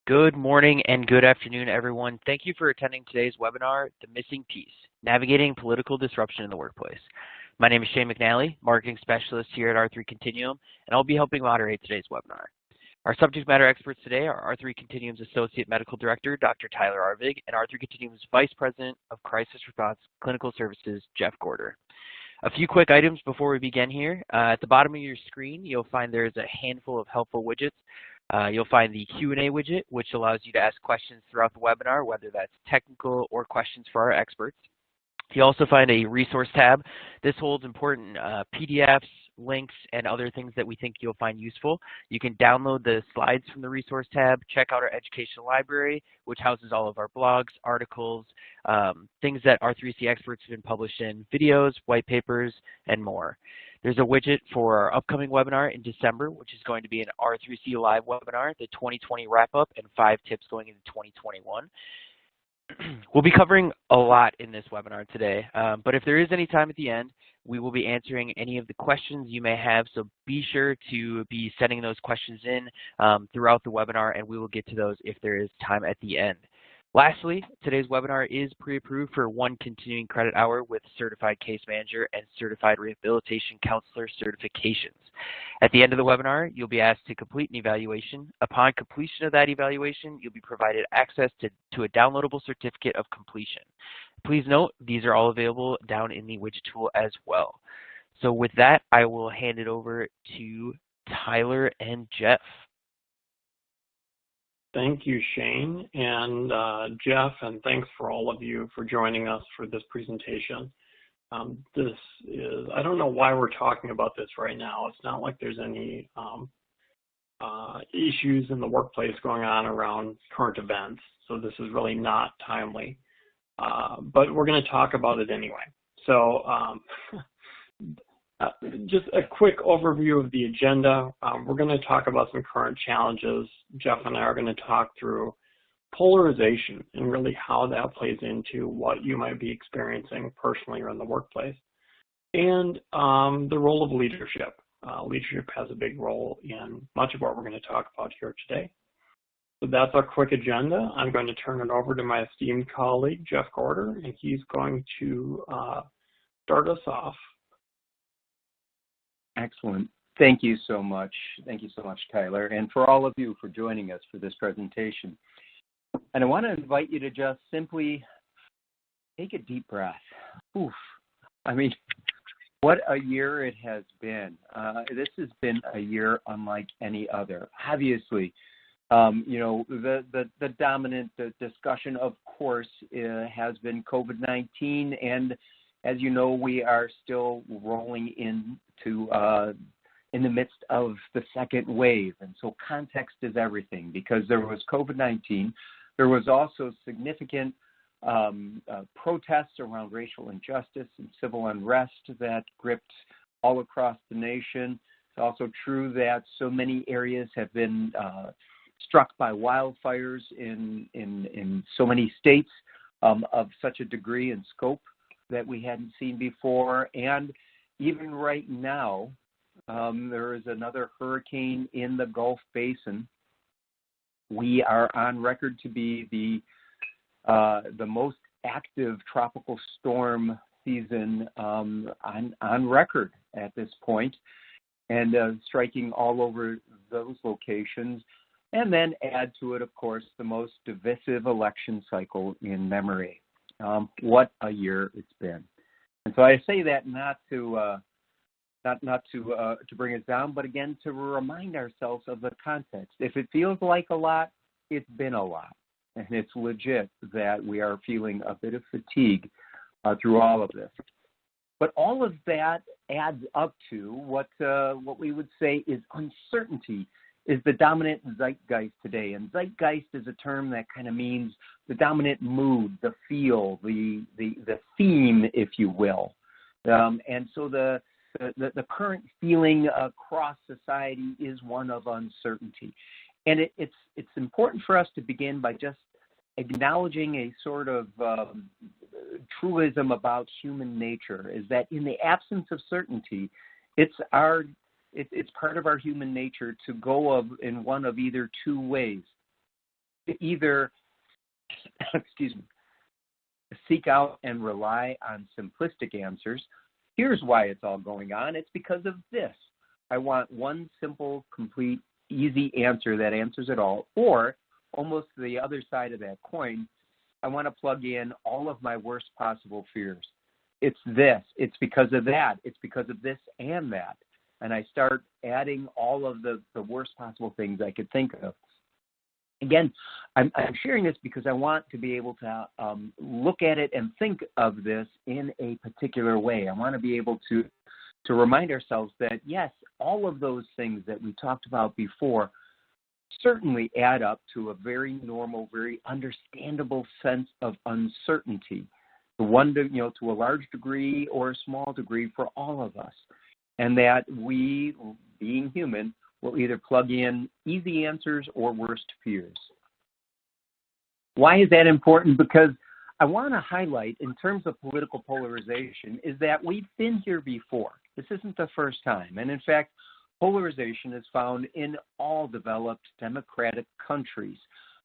Good morning and good afternoon, everyone. Thank you for attending today's webinar, The Missing Piece, Navigating Political Disruption in the Workplace. My name is Shane McNally, Marketing Specialist here at R3 Continuum, and I'll be helping moderate today's webinar. Our subject matter experts today are R3 Continuum's Associate Medical Director, Dr. Tyler Arvig, and R3 Continuum's Vice President of Crisis Response Clinical Services, Jeff Gorder. A few quick items before we begin here. At the bottom of your screen, you'll find there's a handful of helpful widgets. You'll find the Q&A widget, which allows you to ask questions throughout the webinar, whether that's technical or questions for our experts. You'll also find a resource tab. This holds important PDFs, links, and other things that we think you'll find useful. You can download the slides from the resource tab, check out our educational library, which houses all of our blogs, articles, things that R3C experts have been published in, videos, white papers, and more. There's a widget for our upcoming webinar in December, which is going to be an R3C Live webinar, the 2020 wrap-up, and 5 tips going into 2021. We'll be covering a lot in this webinar today, but if there is any time at the end, we will be answering any of the questions you may have, so be sure to be sending those questions in throughout the webinar, and we will get to those if there is time at the end. Lastly, today's webinar is pre-approved for 1 continuing credit hour with Certified Case Manager and Certified Rehabilitation Counselor certifications. At the end of the webinar, you'll be asked to complete an evaluation. Upon completion of that evaluation, you'll be provided access to a downloadable certificate of completion. Please note, these are all available down in the widget tool as well. So with that, I will hand it over to Tyler and Jeff. Thank you, Shane and Jeff, and thanks for all of you for joining us for this presentation. I don't know why we're talking about this right now. It's not like there's any issues in the workplace going on around current events, so this is really not timely. But we're going to talk about it anyway. So just a quick overview of the agenda. We're going to talk about some current challenges. Jeff and I are going to talk through polarization and really how that plays into what you might be experiencing personally or in the workplace. And the role of leadership. Leadership has a big role in much of what we're going to talk about here today. So that's our quick agenda. I'm going to turn it over to my esteemed colleague, Jeff Gorder, and he's going to start us off. Excellent. Thank you so much. Thank you so much, Tyler, and for all of you for joining us for this presentation. And I want to invite you to just simply take a deep breath. Oof. I mean, what a year it has been. This has been a year unlike any other. Obviously, you know, the dominant discussion, of course, has been COVID-19, and as you know, we are still rolling into in the midst of the second wave. And so context is everything, because there was COVID-19. There was also significant protests around racial injustice and civil unrest that gripped all across the nation. It's also true that so many areas have been struck by wildfires in so many states of such a degree and scope that we hadn't seen before. And even right now, there is another hurricane in the Gulf Basin. We are on record to be the most active tropical storm season on record at this point, and striking all over those locations. And then add to it, of course, the most divisive election cycle in memory. What a year it's been. And so I say that not to bring us down, but again to remind ourselves of the context. If it feels like a lot, it's been a lot, and it's legit that we are feeling a bit of fatigue through all of this. But all of that adds up to what we would say is uncertainty is the dominant zeitgeist today. And zeitgeist is a term that kind of means the dominant mood, the feel, the theme, if you will. And so the current feeling across society is one of uncertainty. And it's important for us to begin by just acknowledging a sort of truism about human nature, is that in the absence of certainty, it's part of our human nature to go in one of either two ways. to either, excuse me, seek out and rely on simplistic answers. Here's why it's all going on. It's because of this. I want one simple, complete, easy answer that answers it all. Or almost the other side of that coin, I want to plug in all of my worst possible fears. It's this. It's because of that. It's because of this and that. And I start adding all of the worst possible things I could think of. Again, I'm sharing this because I want to be able to look at it and think of this in a particular way. I want to be able to remind ourselves that, yes, all of those things that we talked about before certainly add up to a very normal, very understandable sense of uncertainty, to a large degree or a small degree for all of us, and that we, being human, will either plug in easy answers or worst fears. Why is that important? Because I want to highlight, in terms of political polarization, is that we've been here before. This isn't the first time. And in fact, polarization is found in all developed democratic countries.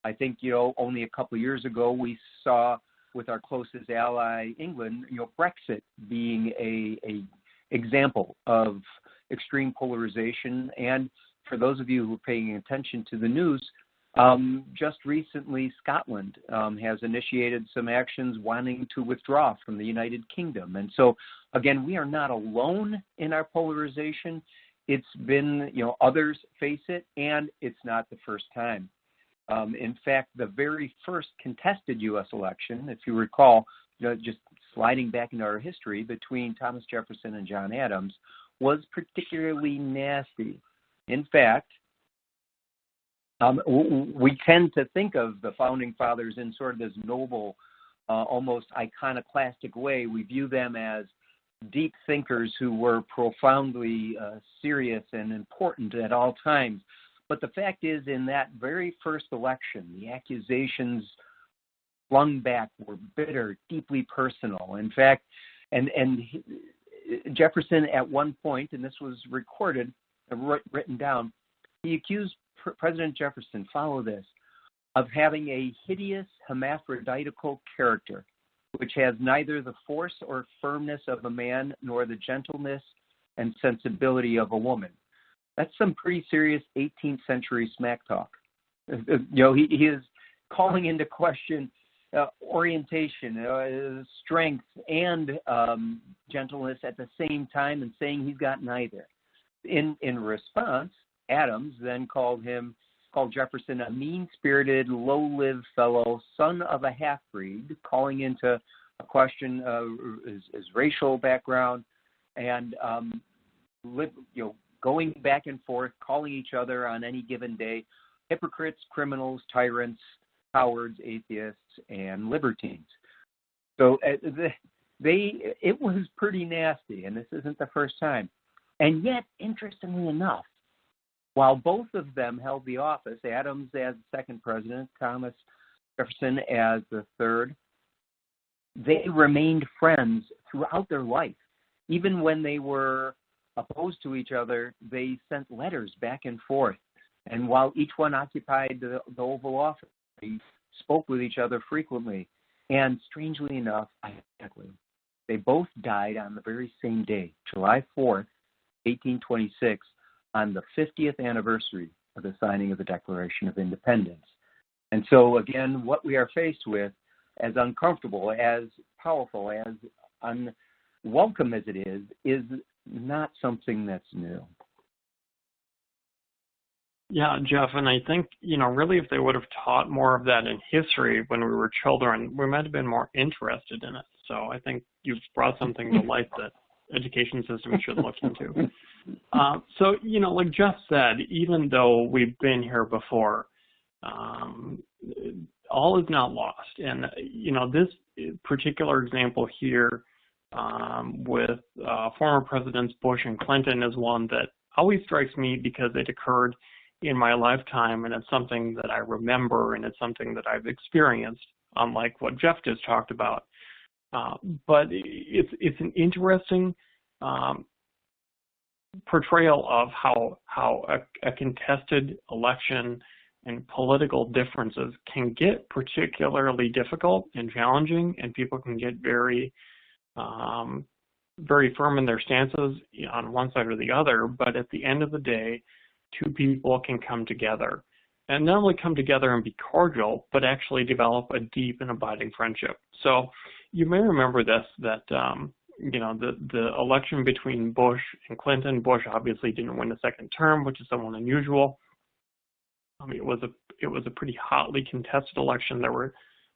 I think, only a couple of years ago, we saw with our closest ally, England, Brexit being a example of extreme polarization. And for those of you who are paying attention to the news, just recently Scotland has initiated some actions wanting to withdraw from the United Kingdom. And so, again, we are not alone in our polarization. It's been, others face it, and it's not the first time. In fact, the very first contested U.S. election, if you recall, just sliding back into our history, between Thomas Jefferson and John Adams, was particularly nasty. In fact, we tend to think of the Founding Fathers in sort of this noble, almost iconoclastic way. We view them as deep thinkers who were profoundly serious and important at all times. But the fact is, in that very first election, the accusations flung back were bitter, deeply personal. In fact, and Jefferson at one point, and this was recorded, written down, he accused President Jefferson, follow this, of having a hideous hermaphroditical character, which has neither the force or firmness of a man nor the gentleness and sensibility of a woman. That's some pretty serious 18th century smack talk. He is calling into question orientation, strength, and gentleness at the same time, and saying he's got neither. In response, Adams then called Jefferson a mean-spirited, low-lived fellow, son of a half-breed, calling into a question his racial background, and going back and forth, calling each other on any given day hypocrites, criminals, tyrants, cowards, atheists, and libertines. So it was pretty nasty, and this isn't the first time. And yet, interestingly enough, while both of them held the office, Adams as the second president, Thomas Jefferson as the third, they remained friends throughout their life. Even when they were opposed to each other, they sent letters back and forth. And while each one occupied the Oval Office, they spoke with each other frequently. And strangely enough, ironically, they both died on the very same day, July 4th, 1826, on the 50th anniversary of the signing of the Declaration of Independence. And so, again, what we are faced with, as uncomfortable, as powerful, as unwelcome as it is not something that's new. Yeah, Jeff, and I think, really if they would have taught more of that in history when we were children, we might have been more interested in it. So I think you've brought something to light that education system should look into. So, like Jeff said, even though we've been here before, all is not lost. And, this particular example here with former Presidents Bush and Clinton is one that always strikes me because it occurred in my lifetime, and it's something that I remember, and it's something that I've experienced, unlike what Jeff just talked about. But it's an interesting portrayal of how a contested election and political differences can get particularly difficult and challenging, and people can get very firm in their stances on one side or the other. But at the end of the day, two people can come together, and not only come together and be cordial, but actually develop a deep and abiding friendship. So you may remember this, that the election between Bush and Clinton. Bush obviously didn't win a second term, which is somewhat unusual. It was a pretty hotly contested election. There were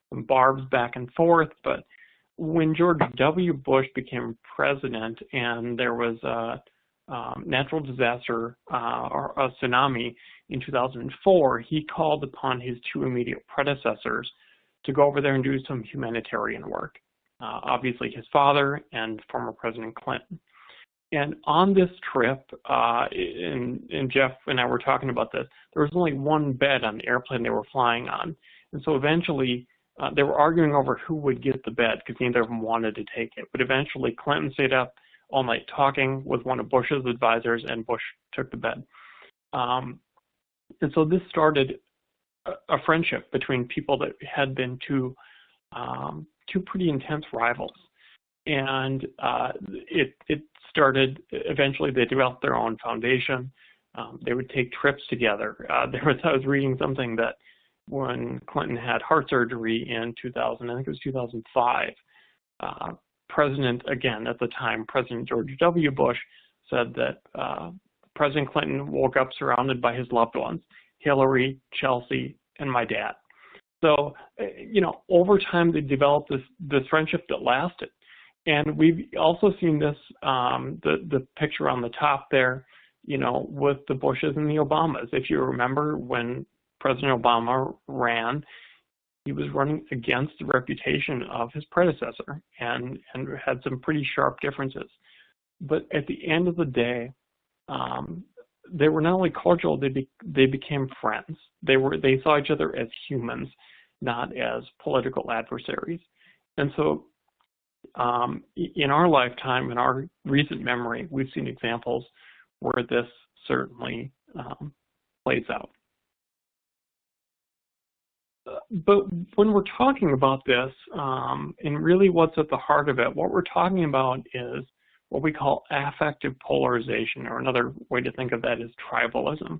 some barbs back and forth, but when George W. Bush became president and there was a natural disaster or a tsunami in 2004, he called upon his two immediate predecessors to go over there and do some humanitarian work. Obviously his father and former President Clinton. And on this trip, and Jeff and I were talking about this, there was only one bed on the airplane they were flying on. And so eventually they were arguing over who would get the bed because neither of them wanted to take it. But eventually Clinton stayed up all night talking with one of Bush's advisors, and Bush took the bed. And so this started a friendship between people that had been two pretty intense rivals. And it started, eventually they developed their own foundation. They would take trips together. I was reading something that when Clinton had heart surgery in 2000, I think it was 2005, President George W. Bush said that President Clinton woke up surrounded by his loved ones, Hillary, Chelsea, and my dad. So, over time they developed this friendship that lasted. And we've also seen this, the picture on the top there, with the Bushes and the Obamas. If you remember, when President Obama ran, he was running against the reputation of his predecessor and had some pretty sharp differences. But at the end of the day, they were not only cordial, they became friends. They saw each other as humans, not as political adversaries. And so in our lifetime, in our recent memory, we've seen examples where this certainly plays out. But when we're talking about this, and really what's at the heart of it, what we're talking about is what we call affective polarization, or another way to think of that is tribalism.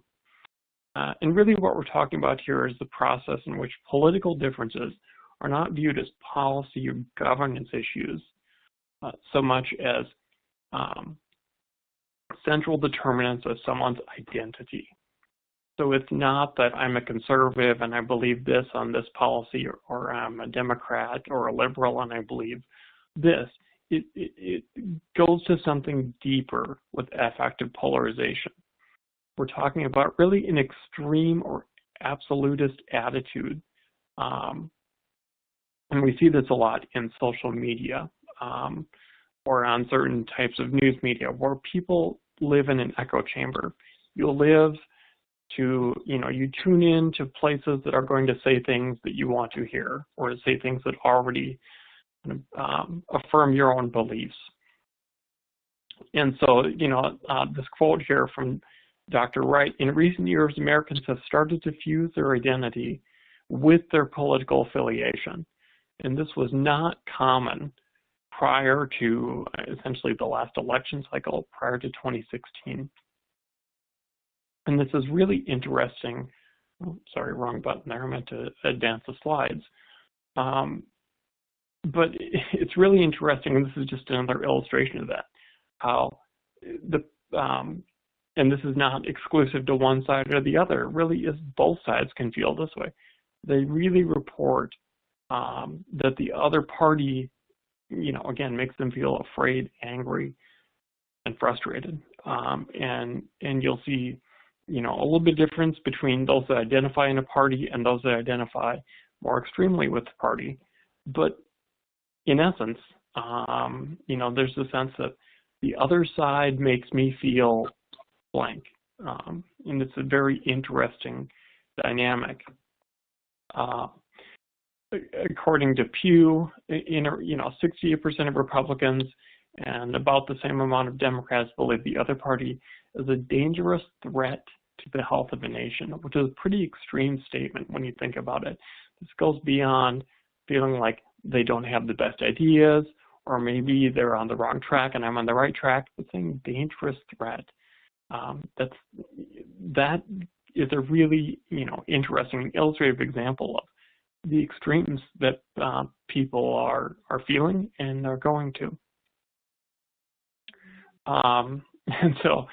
And really what we're talking about here is the process in which political differences are not viewed as policy or governance issues so much as central determinants of someone's identity. So it's not that I'm a conservative and I believe this on this policy, or I'm a Democrat or a liberal and I believe this. It goes to something deeper with affective polarization. We're talking about really an extreme or absolutist attitude. And we see this a lot in social media or on certain types of news media where people live in an echo chamber. You tune in to places that are going to say things that you want to hear, or to say things that already affirm your own beliefs. And so, this quote here from Dr. Wright: in recent years, Americans have started to fuse their identity with their political affiliation. And this was not common prior to essentially the last election cycle, prior to 2016. And this is really interesting. Oh, sorry, wrong button there. I meant to advance the slides. But it's really interesting, and this is just another illustration of that, how and this is not exclusive to one side or the other. It really is, both sides can feel this way. They really report that the other party, again, makes them feel afraid, angry, and frustrated. And you'll see, a little bit difference between those that identify in a party and those that identify more extremely with the party. But in essence, there's the sense that the other side makes me feel blank. And it's a very interesting dynamic. According to Pew, 68% of Republicans and about the same amount of Democrats believe the other party is a dangerous threat to the health of a nation, which is a pretty extreme statement when you think about it. This goes beyond feeling like they don't have the best ideas, or maybe they're on the wrong track and I'm on the right track. It's saying dangerous threat. That is a really interesting illustrative example of the extremes that people are feeling and are going to. And so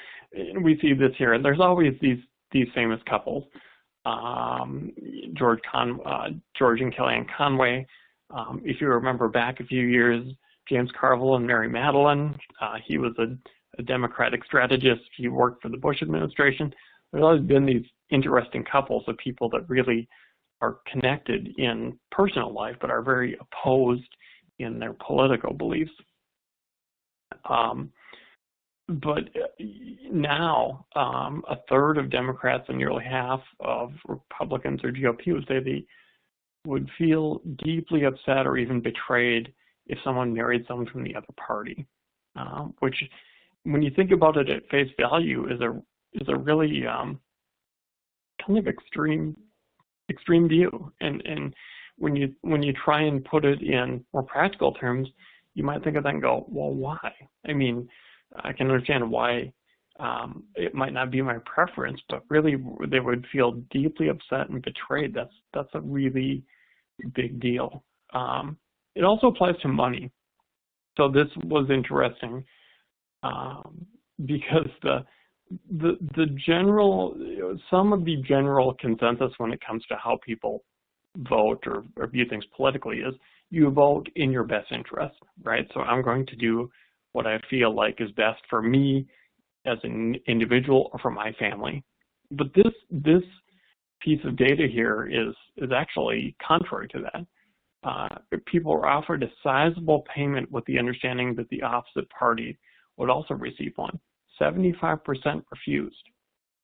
we see this here. And there's always these famous couples, George and Kellyanne Conway. If you remember back a few years, James Carville and Mary Madeline. He was a Democratic strategist. He worked for the Bush administration. There's always been these interesting couples of people that really are connected in personal life, but are very opposed in their political beliefs. But now, a third of Democrats and nearly half of Republicans or GOP would say they would feel deeply upset or even betrayed if someone married someone from the other party, which, when you think about it at face value, is a really kind of extreme view. And when you try and put it in more practical terms, you might think of that and go, well, why? I mean, I can understand why it might not be my preference, but really they would feel deeply upset and betrayed. That's a really big deal. It also applies to money. So this was interesting because some of the general consensus when it comes to how people vote or view things politically is you vote in your best interest, right? So I'm going to do what I feel like is best for me as an individual or for my family. But this piece of data here is actually contrary to that. People are offered a sizable payment with the understanding that the opposite party would also receive one. 75% refused.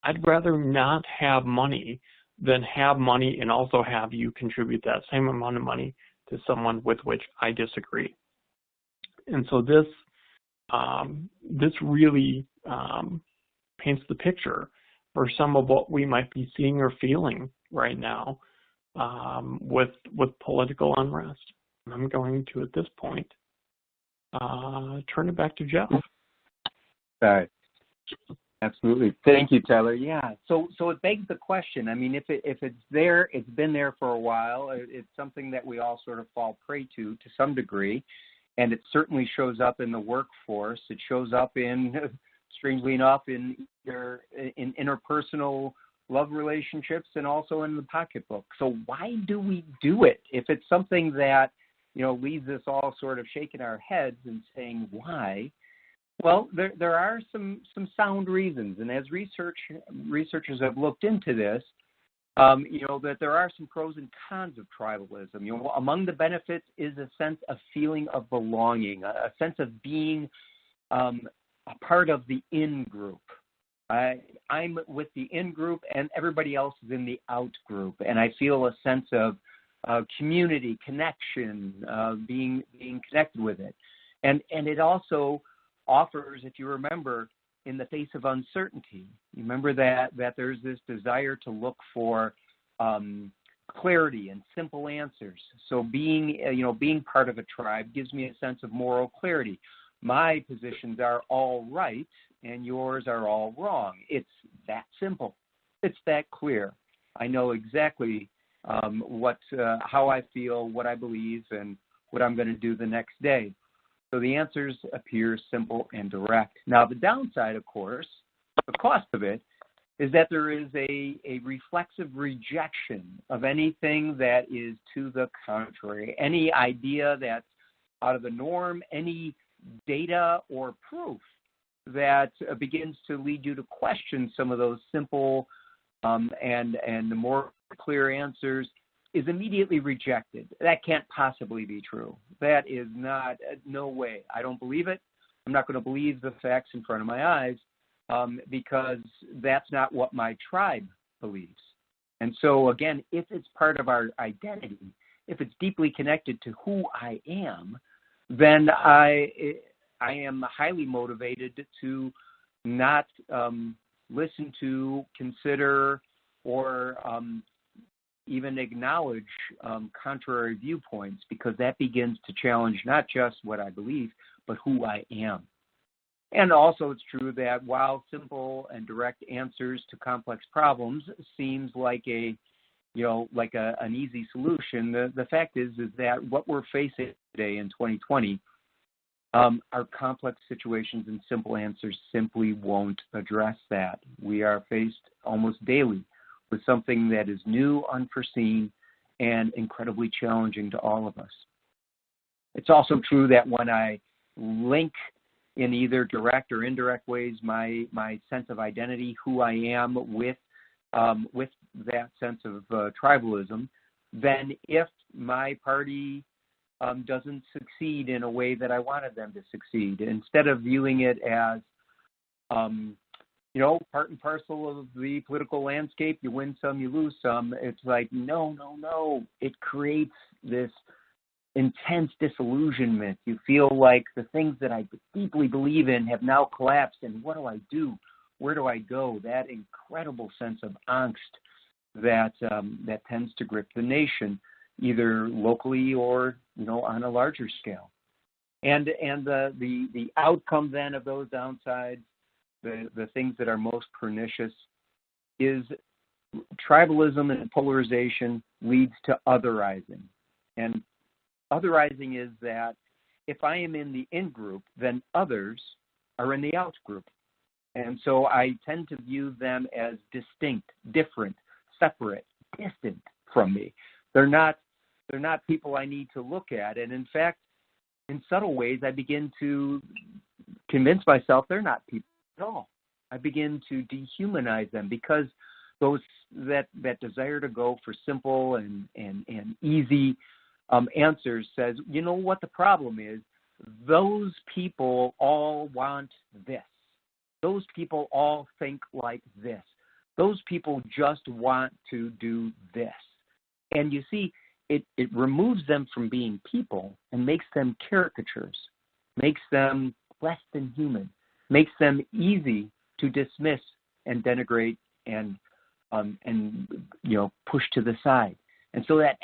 I'd rather not have money than have money and also have you contribute that same amount of money to someone with which I disagree. And so this really paints the picture for some of what we might be seeing or feeling right now with political unrest. I'm going to, at this point, turn it back to Jeff. All right. Absolutely. Thank you, Tyler. Yeah. So it begs the question. I mean, if it's there, it's been there for a while. It's something that we all sort of fall prey to some degree, and it certainly shows up in the workforce. It shows up in, strangely enough, in interpersonal love relationships and also in the pocketbook. So why do we do it? If it's something that, leaves us all sort of shaking our heads and saying, why? Well, there are some sound reasons. And as researchers have looked into this, that there are some pros and cons of tribalism. Among the benefits is a sense of feeling of belonging, a sense of being a part of the in-group. I'm with the in-group and everybody else is in the out-group. And I feel a sense of community, connection, being connected with it. And it also offers, if you remember, in the face of uncertainty. You remember that there's this desire to look for clarity and simple answers. So being part of a tribe gives me a sense of moral clarity. My positions are all right and yours are all wrong. It's that simple. It's that clear. I know exactly how I feel, what I believe, and what I'm going to do the next day. So the answers appear simple and direct. Now, the downside, of course, the cost of it, is that there is a reflexive rejection of anything that is to the contrary, any idea that's out of the norm, any data or proof that begins to lead you to question some of those simple and the more clear answers is immediately rejected. That can't possibly be true. That is not, no way. I don't believe it. I'm not going to believe the facts in front of my eyes because that's not what my tribe believes. And so, again, if it's part of our identity, if it's deeply connected to who I am, then I am highly motivated to not listen to, consider, or even acknowledge contrary viewpoints, because that begins to challenge not just what I believe, but who I am. And also it's true that while simple and direct answers to complex problems seems like an easy solution, the fact is that what we're facing today in 2020 are complex situations, and simple answers simply won't address that. We are faced almost daily with something that is new, unforeseen, and incredibly challenging to all of us. It's also true that when I link in either direct or indirect ways my sense of identity, who I am, with that sense of tribalism, then if my party doesn't succeed in a way that I wanted them to succeed, instead of viewing it as part and parcel of the political landscape, you win some, you lose some, it's like, no. It creates this intense disillusionment. You feel like the things that I deeply believe in have now collapsed, and what do I do? Where do I go? That incredible sense of angst that tends to grip the nation, either locally or on a larger scale. And the outcome then of those downsides, the things that are most pernicious, is tribalism and polarization leads to otherizing. And otherizing is that if I am in the in group, then others are in the out group. And so I tend to view them as distinct, different, separate, distant from me. They're not people I need to look at. And in fact, in subtle ways, I begin to convince myself they're not people at all. I begin to dehumanize them, because those that desire to go for simple and easy answers says, you know what the problem is? Those people all want this. Those people all think like this. Those people just want to do this. And you see, it removes them from being people and makes them caricatures, makes them less than human, makes them easy to dismiss and denigrate and push to the side. And so that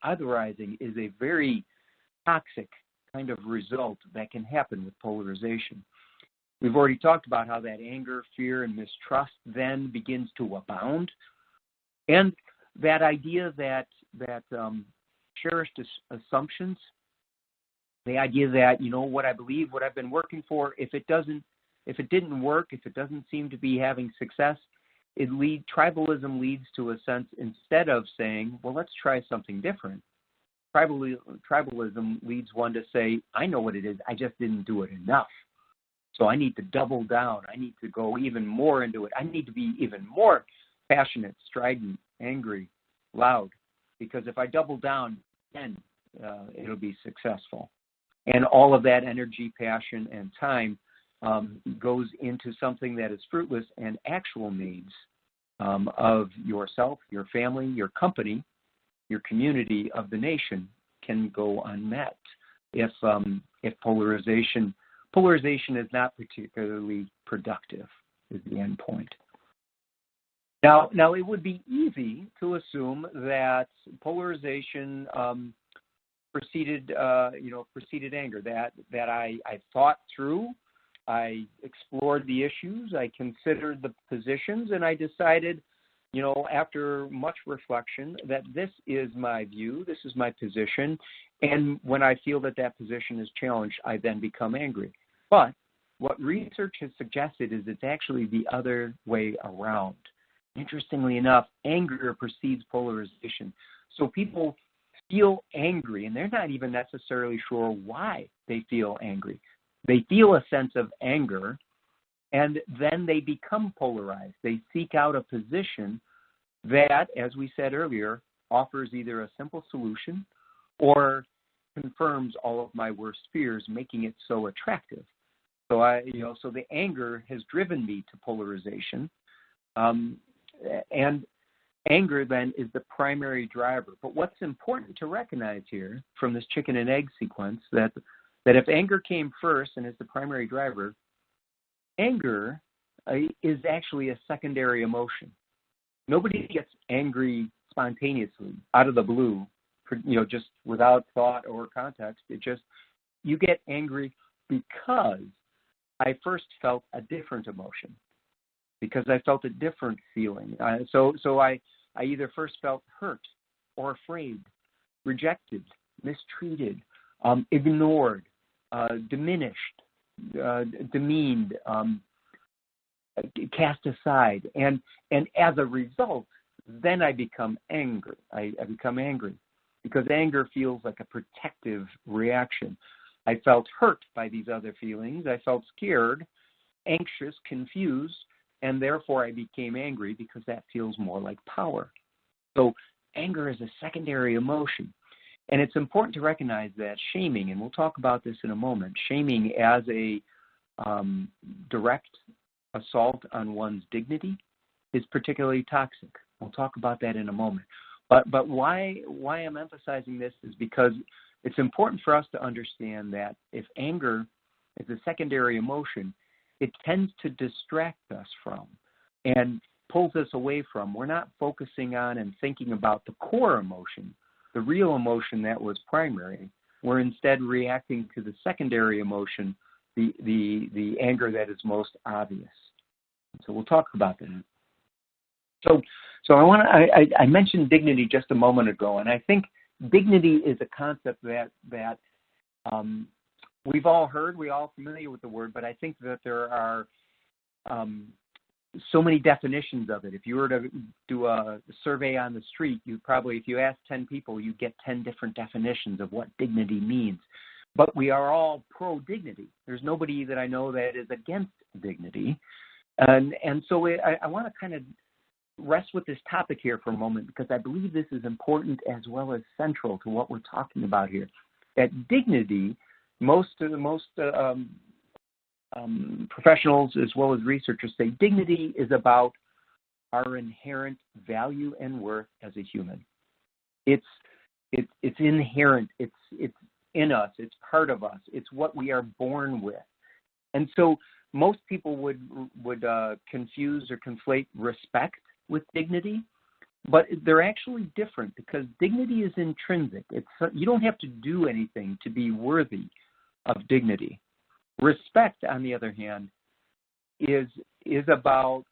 otherizing is a very toxic kind of result that can happen with polarization. We've already talked about how that anger, fear, and mistrust then begins to abound. And that idea that cherished assumptions, the idea that, what I believe, what I've been working for, if it didn't work, if it doesn't seem to be having success, tribalism leads to a sense, instead of saying, well, let's try something different, tribalism leads one to say, I know what it is, I just didn't do it enough. So I need to double down. I need to go even more into it. I need to be even more passionate, strident, angry, loud, because if I double down, then it'll be successful. And all of that energy, passion, and time goes into something that is fruitless, and actual needs of yourself, your family, your company, your community, of the nation can go unmet if polarization is not particularly productive, is the end point. Now it would be easy to assume that polarization preceded anger, that I thought through, I explored the issues, I considered the positions, and I decided, after much reflection, that this is my view, this is my position, and when I feel that position is challenged, I then become angry. But what research has suggested is it's actually the other way around. Interestingly enough, anger precedes polarization. So people feel angry, and they're not even necessarily sure why they feel angry. They feel a sense of anger, and then they become polarized. They seek out a position that, as we said earlier, offers either a simple solution or confirms all of my worst fears, making it so attractive. So so the anger has driven me to polarization, and anger then is the primary driver. But what's important to recognize here from this chicken and egg sequence, that if anger came first and is the primary driver, anger is actually a secondary emotion. Nobody gets angry spontaneously out of the blue, just without thought or context. You get angry because I first felt a different emotion, because I felt a different feeling. So I either first felt hurt or afraid, rejected, mistreated, ignored, diminished, demeaned, cast aside, and as a result, then I become angry. I become angry because anger feels like a protective reaction. I felt hurt by these other feelings. I felt scared, anxious, confused, and therefore I became angry because that feels more like power. So anger is a secondary emotion. And it's important to recognize that shaming, and we'll talk about this in a moment, shaming as a direct assault on one's dignity is particularly toxic. We'll talk about that in a moment. But why I'm emphasizing this is because it's important for us to understand that if anger is a secondary emotion, it tends to distract us from and pulls us away from. We're not focusing on and thinking about the core emotion, the real emotion that was primary. We're instead reacting to the secondary emotion, the anger that is most obvious. So we'll talk about that. So I mentioned dignity just a moment ago, and I think dignity is a concept that we've all heard, we're all familiar with the word, but I think that there are so many definitions of it. If you were to do a survey on the street, if you ask 10 people, you get 10 different definitions of what dignity means. But we are all pro-dignity. There's nobody that I know that is against dignity. And so I want to kind of rest with this topic here for a moment, because I believe this is important as well as central to what we're talking about here. That dignity, most professionals as well as researchers say dignity is about our inherent value and worth as a human. It's inherent. It's in us. It's part of us. It's what we are born with. And so most people would confuse or conflate respect with dignity, but they're actually different, because dignity is intrinsic. You don't have to do anything to be worthy of dignity. Respect, on the other hand, is about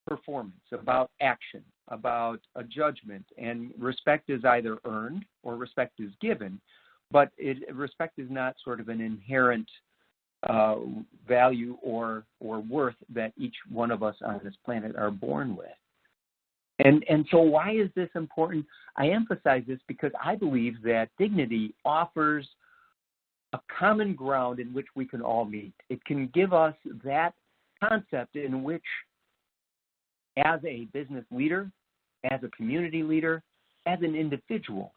performance, about action, about a judgment, and respect is either earned or respect is given, but respect is not sort of an inherent value or worth that each one of us on this planet are born with. And so why is this important? I emphasize this because I believe that dignity offers a common ground in which we can all meet. It can give us that concept in which, as a business leader, as a community leader, as an individual,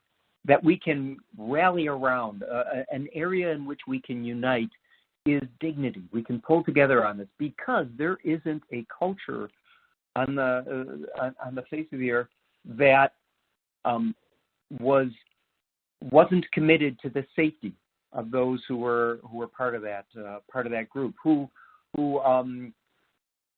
that we can rally around. An area in which we can unite is dignity. We can pull together on this, because there isn't a culture on the face of the earth that wasn't committed to the safety of those who were part of that group, who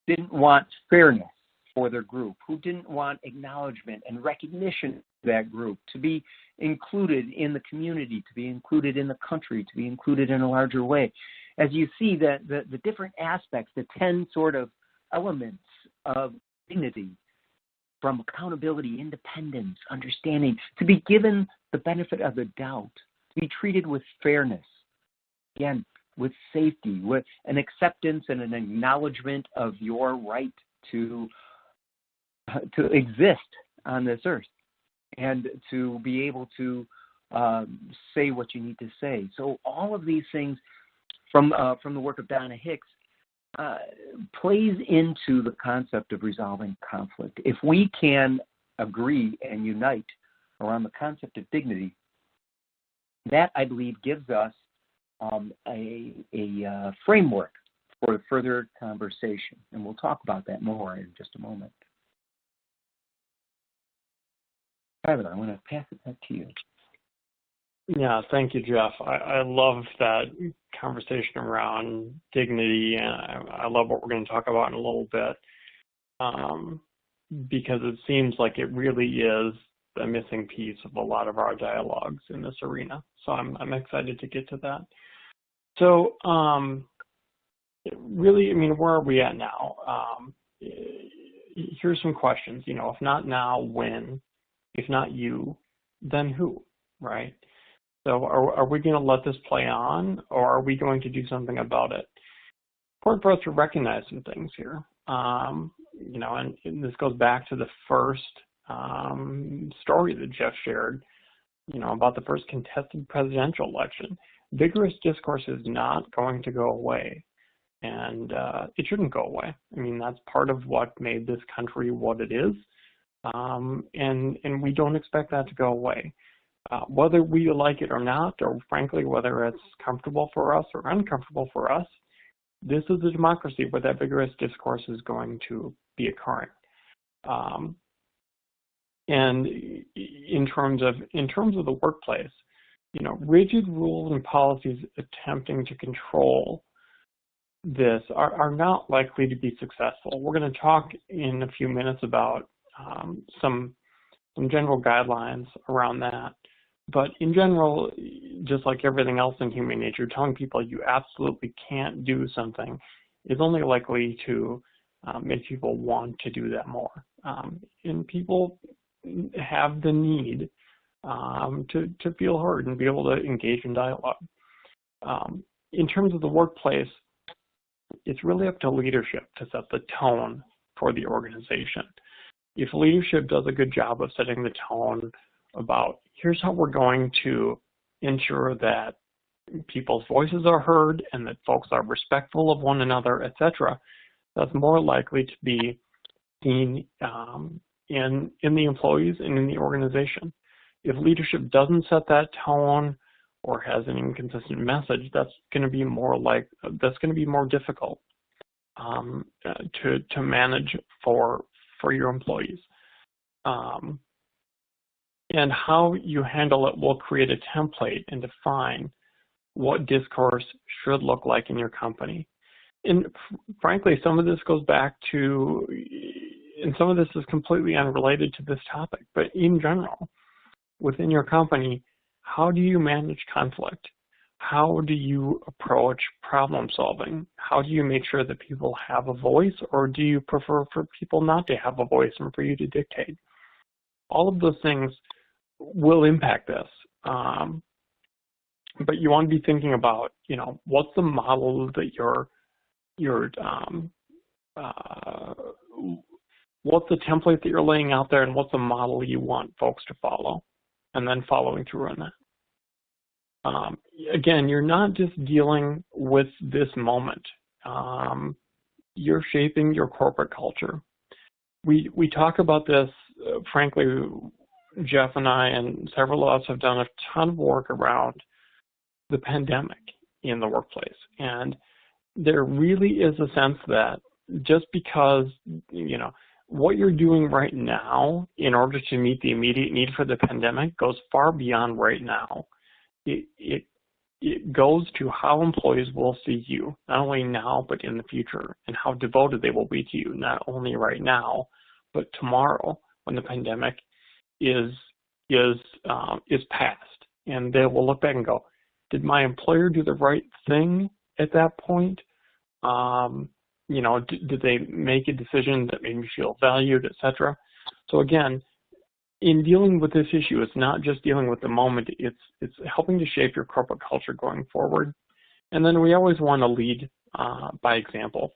didn't want fairness for their group, who didn't want acknowledgement and recognition of that group, to be included in the community, to be included in the country, to be included in a larger way. As you see, the different aspects, the 10 sort of elements of dignity, from accountability, independence, understanding, to be given the benefit of the doubt, to be treated with fairness, again, with safety, with an acceptance and an acknowledgement of your right to exist on this earth, and to be able to say what you need to say. So all of these things from the work of Donna Hicks plays into the concept of resolving conflict. If we can agree and unite around the concept of dignity, that, I believe, gives us a framework for further conversation. And we'll talk about that more in just a moment. Tyler, I want to pass it back to you. Yeah, thank you, Jeff. I love that conversation around dignity, and I love what we're going to talk about in a little bit, because it seems like it really is the missing piece of a lot of our dialogues in this arena. So I'm excited to get to that. So really, I mean, where are we at now? Here's some questions. You know, if not now, when? If not you, then who, right? So are we going to let this play on, or are we going to do something about it? Important for us to recognize some things here. You know, and this goes back to the first story that Jeff shared, you know, about the first contested presidential election. Vigorous discourse is not going to go away, and it shouldn't go away. I mean, that's part of what made this country what it is, and we don't expect that to go away. Whether we like it or not, or frankly, whether it's comfortable for us or uncomfortable for us, this is a democracy where that vigorous discourse is going to be occurring. And in terms of the workplace, you know, rigid rules and policies attempting to control this are not likely to be successful. We're going to talk in a few minutes about some general guidelines around that. But in general, just like everything else in human nature, telling people you absolutely can't do something is only likely to make people want to do that more. And people have the need to feel heard and be able to engage in dialogue. In terms of the workplace, it's really up to leadership to set the tone for the organization. If leadership does a good job of setting the tone about here's how we're going to ensure that people's voices are heard and that folks are respectful of one another, etc., that's more likely to be seen in the employees and in the organization. If leadership doesn't set that tone or has an inconsistent message, that's going to be more difficult to manage for your employees. And how you handle it will create a template and define what discourse should look like in your company. And frankly, some of this goes back to, and some of this is completely unrelated to this topic, but in general, within your company, how do you manage conflict? How do you approach problem solving? How do you make sure that people have a voice, or do you prefer for people not to have a voice and for you to dictate? All of those things will impact this. But you want to be thinking about, you know, what's the model that what's the template that you're laying out there, and what's the model you want folks to follow, and then following through on that. Again, you're not just dealing with this moment. You're shaping your corporate culture. We talk about this, frankly, Jeff and I and several of us have done a ton of work around the pandemic in the workplace. And there really is a sense that just because, you know, what you're doing right now in order to meet the immediate need for the pandemic goes far beyond right now. It goes to how employees will see you, not only now, but in the future, and how devoted they will be to you, not only right now, but tomorrow when the pandemic is past. And they will look back and go, did my employer do the right thing at that point? You know, did they make a decision that made me feel valued, etc.? So again, in dealing with this issue, it's not just dealing with the moment, it's helping to shape your corporate culture going forward. And then we always want to lead by example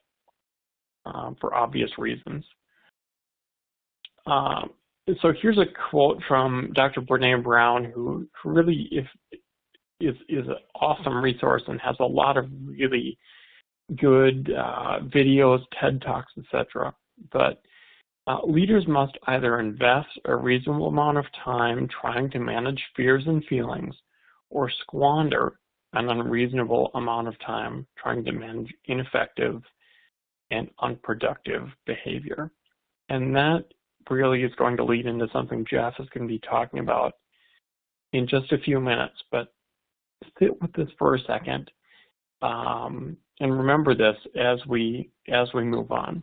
for obvious reasons. So here's a quote from Dr. Brene Brown, who really is an awesome resource and has a lot of really good videos, TED Talks, etc. But leaders must either invest a reasonable amount of time trying to manage fears and feelings, or squander an unreasonable amount of time trying to manage ineffective and unproductive behavior. And that really is going to lead into something Jeff is going to be talking about in just a few minutes, but sit with this for a second, and remember this as we move on.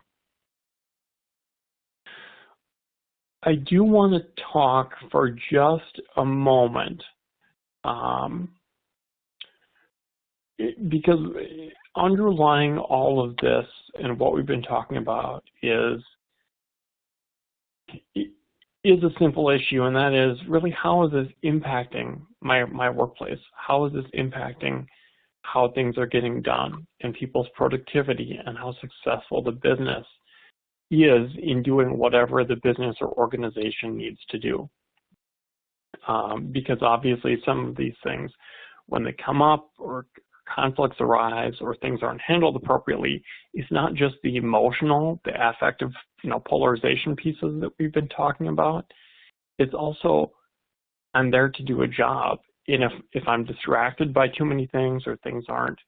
I do want to talk for just a moment, because underlying all of this and what we've been talking about is a simple issue, and that is really, how is this impacting my workplace? How is this impacting how things are getting done and people's productivity and how successful the business is in doing whatever the business or organization needs to do? Because obviously some of these things, when they come up or conflicts arise or things aren't handled appropriately, it's not just the emotional, the affective, polarization pieces that we've been talking about. It's also, I'm there to do a job. And if I'm distracted by too many things or things aren't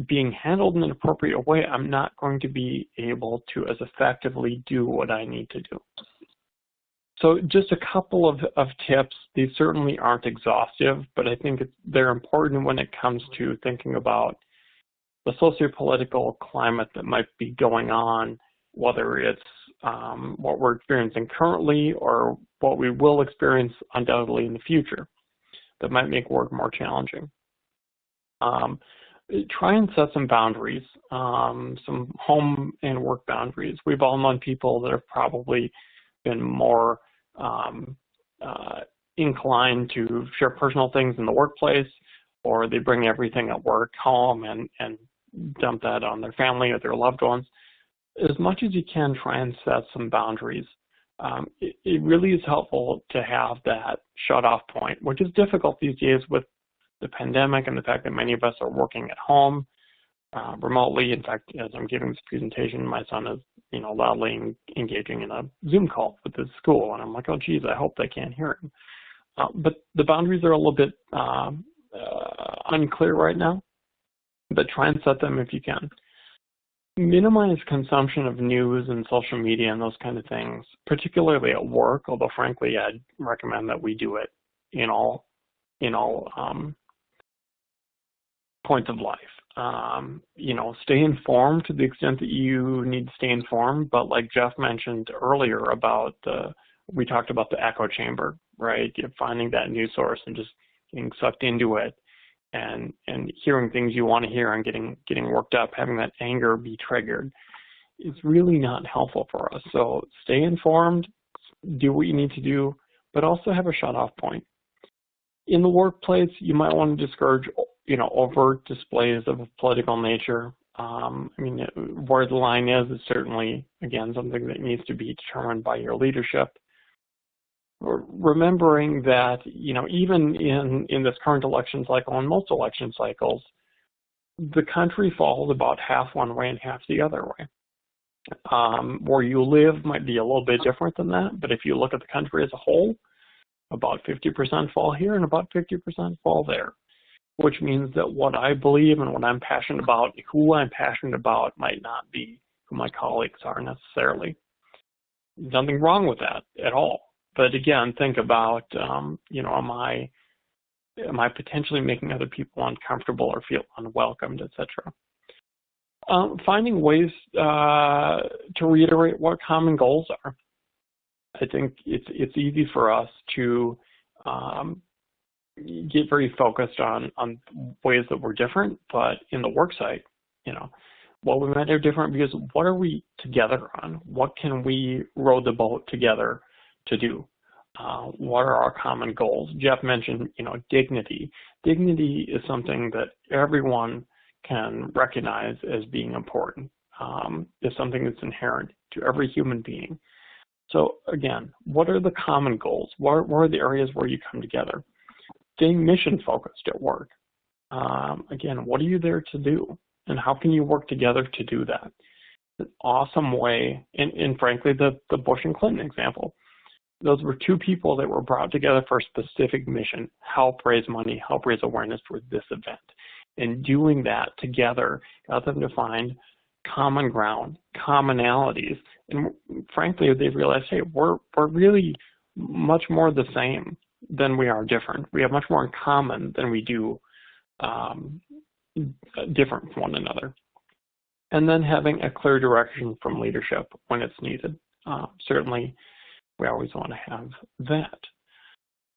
being handled in an appropriate way, I'm not going to be able to as effectively do what I need to do. So just a couple of tips. These certainly aren't exhaustive, but I think they're important when it comes to thinking about the sociopolitical climate that might be going on, whether it's what we're experiencing currently or what we will experience undoubtedly in the future that might make work more challenging. Try and set some boundaries, some home and work boundaries. We've all known people that have probably been more inclined to share personal things in the workplace, or they bring everything at work home and dump that on their family or their loved ones. As much as you can, try and set some boundaries. It really is helpful to have that shut-off point, which is difficult these days with the pandemic and the fact that many of us are working at home remotely. In fact, as I'm giving this presentation, my son is loudly engaging in a Zoom call with his school, and I'm like, oh geez, I hope they can't hear him. But the boundaries are a little bit unclear right now, but try and set them if you can. Minimize consumption of news and social media and those kind of things, particularly at work, although frankly I'd recommend that we do it in all points of life. Stay informed to the extent that you need to stay informed, but like Jeff mentioned earlier we talked about the echo chamber, right? You're finding that news source and just getting sucked into it and hearing things you want to hear and getting worked up, having that anger be triggered. It's really not helpful for us. So stay informed, do what you need to do, but also have a shut-off point. In the workplace, you might want to discourage overt displays of a political nature. Where the line is certainly, again, something that needs to be determined by your leadership. Remembering that, even in this current election cycle and most election cycles, the country falls about half one way and half the other way. Where you live might be a little bit different than that, but if you look at the country as a whole, about 50% fall here and about 50% fall there, which means that what I believe and what I'm passionate about, who I'm passionate about, might not be who my colleagues are necessarily. Nothing wrong with that at all. But again, think about, am I potentially making other people uncomfortable or feel unwelcomed, etc. Finding ways to reiterate what common goals are. I think it's easy for us to get very focused on ways that we're different, but in the work site, what we might do different because what are we together on? What can we row the boat together to do? What are our common goals? Jeff mentioned, dignity. Dignity is something that everyone can recognize as being important. It's something that's inherent to every human being. So again, what are the common goals? What are the areas where you come together? Staying mission focused at work. Again, what are you there to do? And how can you work together to do that? An awesome way, and frankly, the Bush and Clinton example. Those were two people that were brought together for a specific mission, help raise money, help raise awareness for this event. And doing that together got them to find common ground, commonalities. And frankly, they realized, hey, we're really much more the same than we are different. We have much more in common than we do different from one another. And then having a clear direction from leadership when it's needed. Certainly, we always want to have that.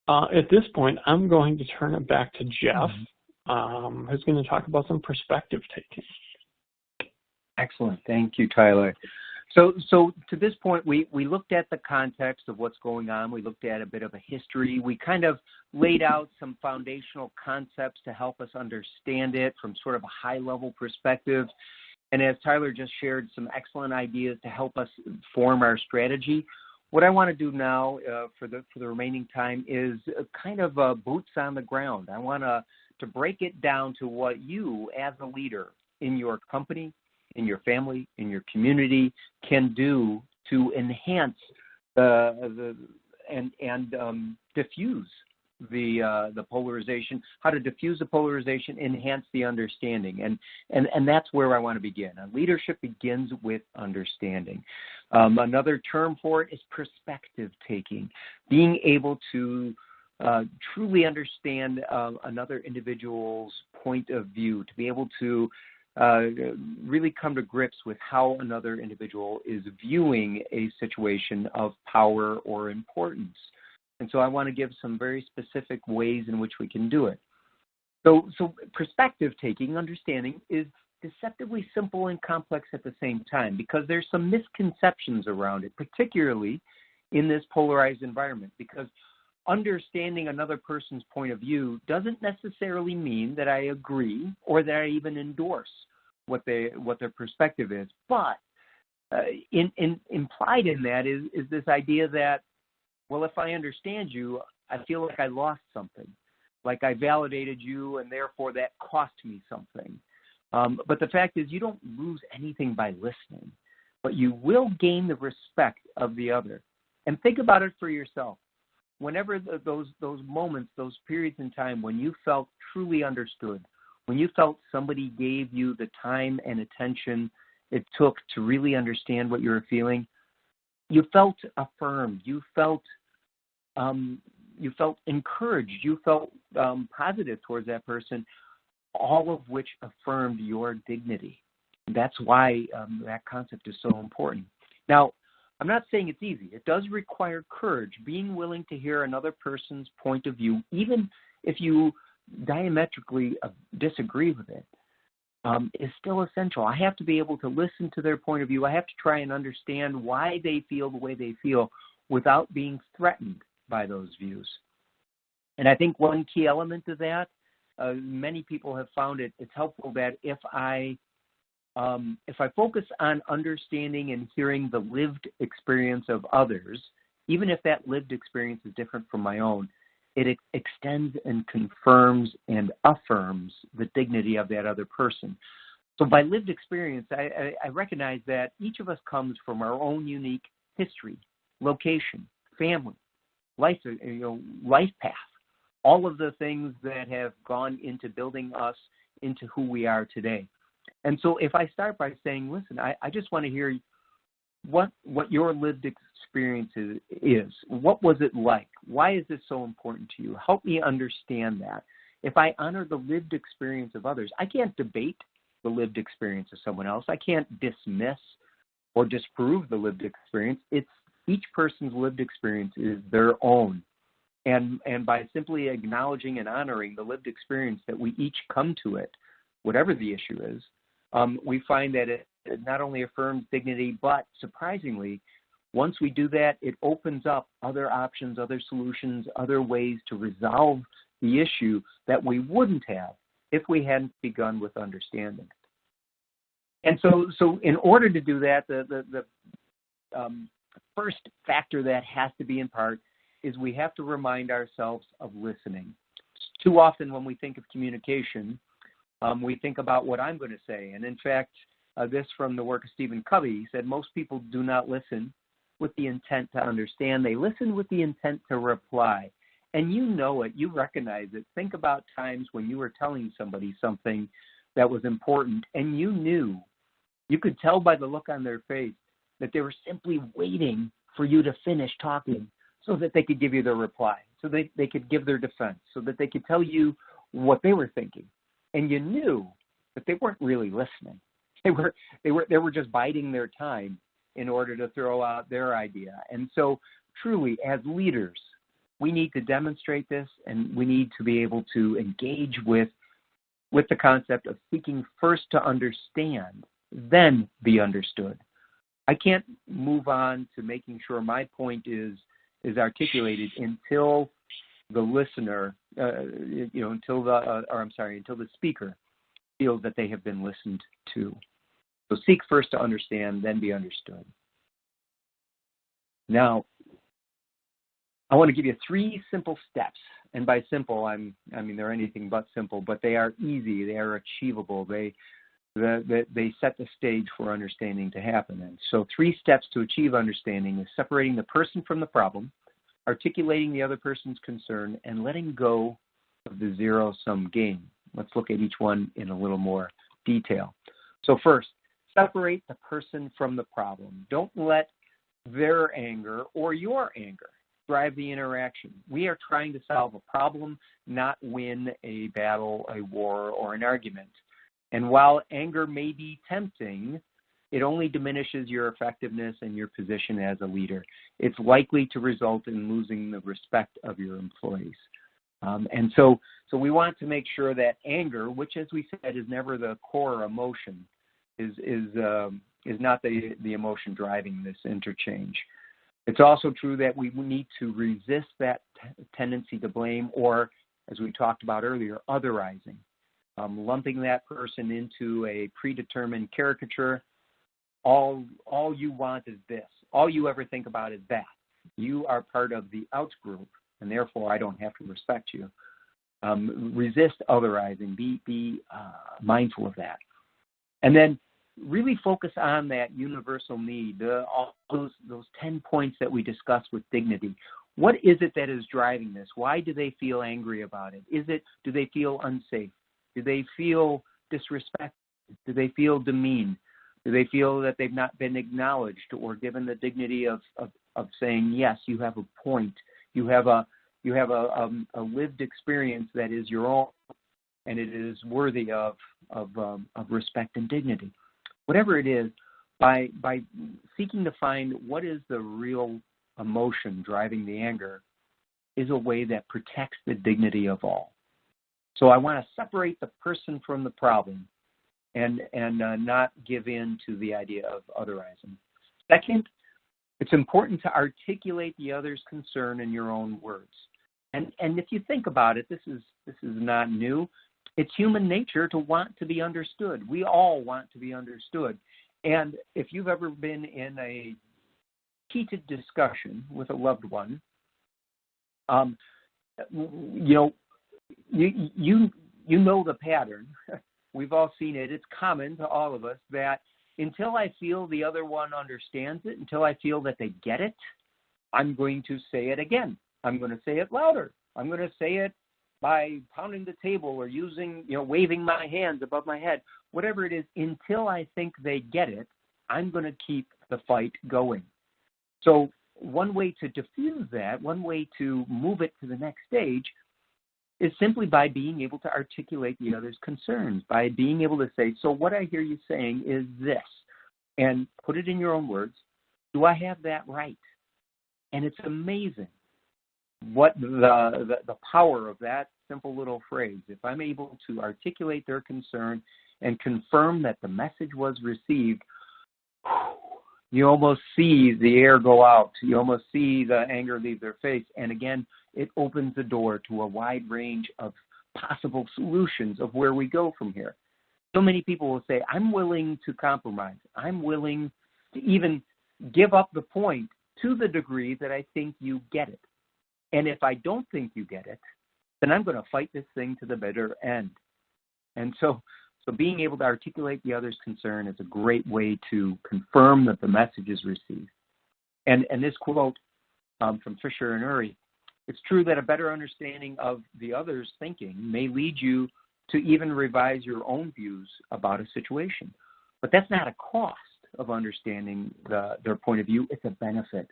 At this point, I'm going to turn it back to Jeff, who's going to talk about some perspective taking. Excellent. Thank you, Tyler. So to this point, we looked at the context of what's going on. We looked at a bit of a history. We kind of laid out some foundational concepts to help us understand it from sort of a high-level perspective. And as Tyler just shared, some excellent ideas to help us form our strategy. What I want to do now for the remaining time is kind of boots on the ground. I want to break it down to what you, as a leader in your company, in your family, in your community, can do to enhance and diffuse the polarization. How to diffuse the polarization, enhance the understanding, and that's where I want to begin. Leadership begins with understanding. Another term for it is perspective taking, being able to truly understand another individual's point of view, to be able to really come to grips with how another individual is viewing a situation of power or importance. And so I want to give some very specific ways in which we can do it. So perspective taking, understanding, is deceptively simple and complex at the same time because there's some misconceptions around it, particularly in this polarized environment, because understanding another person's point of view doesn't necessarily mean that I agree or that I even endorse what their perspective is. But implied in that is this idea that, well, if I understand you, I feel like I lost something, like I validated you, and therefore that cost me something. But the fact is, you don't lose anything by listening, but you will gain the respect of the other. And think about it for yourself. Whenever those moments, those periods in time when you felt truly understood, when you felt somebody gave you the time and attention it took to really understand what you were feeling, you felt affirmed, you felt encouraged, you felt positive towards that person, all of which affirmed your dignity. That's why that concept is so important. Now, I'm not saying it's easy. It does require courage, being willing to hear another person's point of view, even if you diametrically disagree with it, is still essential. I have to be able to listen to their point of view. I have to try and understand why they feel the way they feel without being threatened by those views. And I think one key element of that, many people have found it's helpful that if I focus on understanding and hearing the lived experience of others, even if that lived experience is different from my own, it extends and confirms and affirms the dignity of that other person. So by lived experience, I recognize that each of us comes from our own unique history, location, family, life path, all of the things that have gone into building us into who we are today. And so if I start by saying, listen, I just want to hear what your lived experience is. What was it like? Why is this so important to you? Help me understand that. If I honor the lived experience of others, I can't debate the lived experience of someone else. I can't dismiss or disprove the lived experience. It's each person's lived experience is their own. And by simply acknowledging and honoring the lived experience that we each come to it, whatever the issue is, we find that it not only affirms dignity, but surprisingly, once we do that, it opens up other options, other solutions, other ways to resolve the issue that we wouldn't have if we hadn't begun with understanding. And so in order to do that, the first factor that has to be in part is we have to remind ourselves of listening. Too often when we think of communication, we think about what I'm going to say. And in fact, this from the work of Stephen Covey, he said most people do not listen with the intent to understand. They listen with the intent to reply. And you know it. You recognize it. Think about times when you were telling somebody something that was important and you knew, you could tell by the look on their face that they were simply waiting for you to finish talking so that they could give you their reply, so they could give their defense, so that they could tell you what they were thinking. And you knew that they weren't really listening. They were just biding their time in order to throw out their idea. And so truly, as leaders, we need to demonstrate this, and we need to be able to engage with the concept of seeking first to understand, then be understood. I can't move on to making sure my point is articulated until the listener, until the speaker feels that they have been listened to. So seek first to understand, then be understood. Now, I want to give you 3 simple steps. And by simple, I mean they're anything but simple, but they are easy, they are achievable, they set the stage for understanding to happen. And so 3 steps to achieve understanding is separating the person from the problem, articulating the other person's concern, and letting go of the zero-sum game. Let's look at each one in a little more detail. So first, separate the person from the problem. Don't let their anger or your anger drive the interaction. We are trying to solve a problem, not win a battle, a war, or an argument. And while anger may be tempting, it only diminishes your effectiveness and your position as a leader. It's likely to result in losing the respect of your employees. And so we want to make sure that anger, which, as we said, is never the core emotion, is not the emotion driving this interchange. It's also true that we need to resist that tendency to blame, or, as we talked about earlier, otherizing, lumping that person into a predetermined caricature. All you want is this. All you ever think about is that. You are part of the out group, and therefore I don't have to respect you. Resist otherizing. Be mindful of that. And then really focus on that universal need, all those 10 points that we discussed with dignity. What is it that is driving this? Why do they feel angry about it? Do they feel unsafe? Do they feel disrespected? Do they feel demeaned? Do they feel that they've not been acknowledged or given the dignity of saying, yes, you have a point. You have a lived experience that is your own, and it is worthy of respect and dignity. Whatever it is, by seeking to find what is the real emotion driving the anger is a way that protects the dignity of all. So I want to separate the person from the problem and not give in to the idea of otherizing. Second, it's important to articulate the other's concern in your own words. And if you think about it, this is not new. It's human nature to want to be understood. We all want to be understood. And if you've ever been in a heated discussion with a loved one, you know the pattern. We've all seen it. It's common to all of us that until I feel the other one understands it, until I feel that they get it, I'm going to say it again. I'm going to say it louder. I'm going to say it by pounding the table or waving my hands above my head, whatever it is. Until I think they get it, I'm going to keep the fight going. So one way to diffuse that, one way to move it to the next stage, is simply by being able to articulate the other's concerns, by being able to say, so what I hear you saying is this, and put it in your own words. Do I have that right? And it's amazing what the power of that simple little phrase. If I'm able to articulate their concern and confirm that the message was received, you almost see the air go out. You almost see the anger leave their face. And again, it opens the door to a wide range of possible solutions of where we go from here. So many people will say, I'm willing to compromise. I'm willing to even give up the point to the degree that I think you get it. And if I don't think you get it, then I'm going to fight this thing to the bitter end. And so being able to articulate the other's concern is a great way to confirm that the message is received. And this quote from Fisher and Uri, it's true that a better understanding of the other's thinking may lead you to even revise your own views about a situation. But that's not a cost of understanding their point of view. It's a benefit.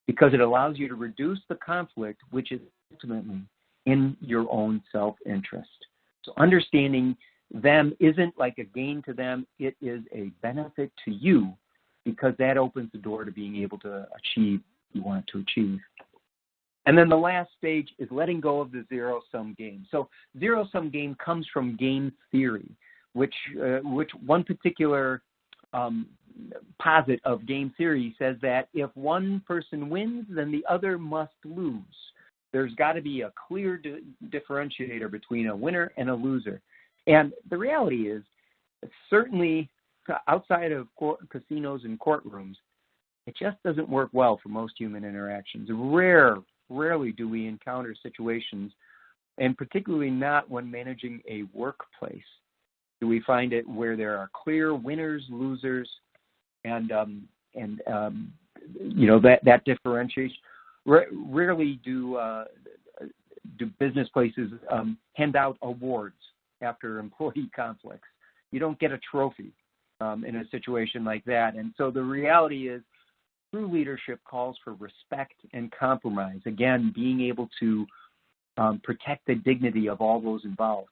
because it allows you to reduce the conflict, which is ultimately in your own self-interest. So understanding them isn't like a gain to them, it is a benefit to you, because that opens the door to being able to achieve what you want to achieve. And then the last stage is letting go of the zero-sum game. So zero-sum game comes from game theory, which one particular posit of game theory says that if one person wins, then the other must lose. There's got to be a clear differentiator between a winner and a loser. And the reality is, certainly outside of casinos and courtrooms, it just doesn't work well for most human interactions. Rarely do we encounter situations, and particularly not when managing a workplace, do we find it where there are clear winners, losers, and that differentiation. Rarely do business places hand out awards after employee conflicts. You don't get a trophy in a situation like that. And so the reality is, true leadership calls for respect and compromise. Again, being able to protect the dignity of all those involved.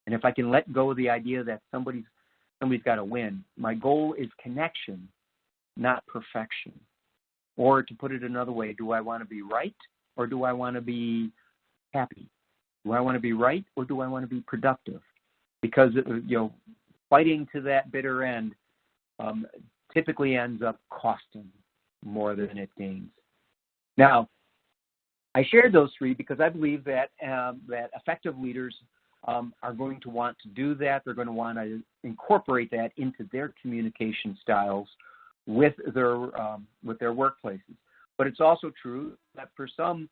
And if I can let go of the idea that somebody's got to win, my goal is connection, not perfection. Or to put it another way, do I want to be right or do I want to be happy? Do I want to be right or do I want to be productive? Because fighting to that bitter end typically ends up costing more than it gains. Now, I shared those three because I believe that effective leaders are going to want to do that. They're going to want to incorporate that into their communication styles with their workplaces. But it's also true that for some,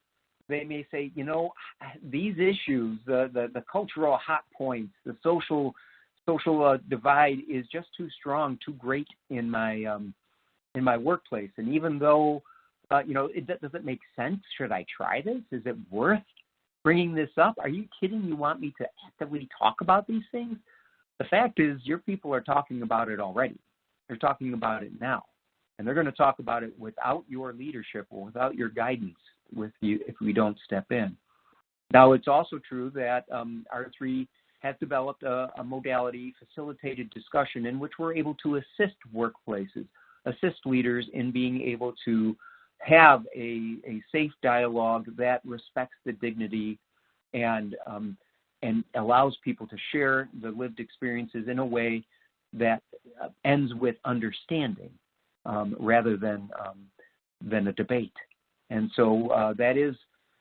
they may say, these issues, the cultural hot points, the social divide is just too strong, too great in my workplace. And even though, does it make sense? Should I try this? Is it worth bringing this up? Are you kidding? You want me to actively talk about these things? The fact is, your people are talking about it already. They're talking about it now. And they're going to talk about it without your leadership or without your guidance with you if we don't step in. Now, it's also true that R3 has developed a modality, facilitated discussion, in which we're able to assist workplaces, assist leaders in being able to have a safe dialogue that respects the dignity and allows people to share the lived experiences in a way that ends with understanding rather than a debate. And so that is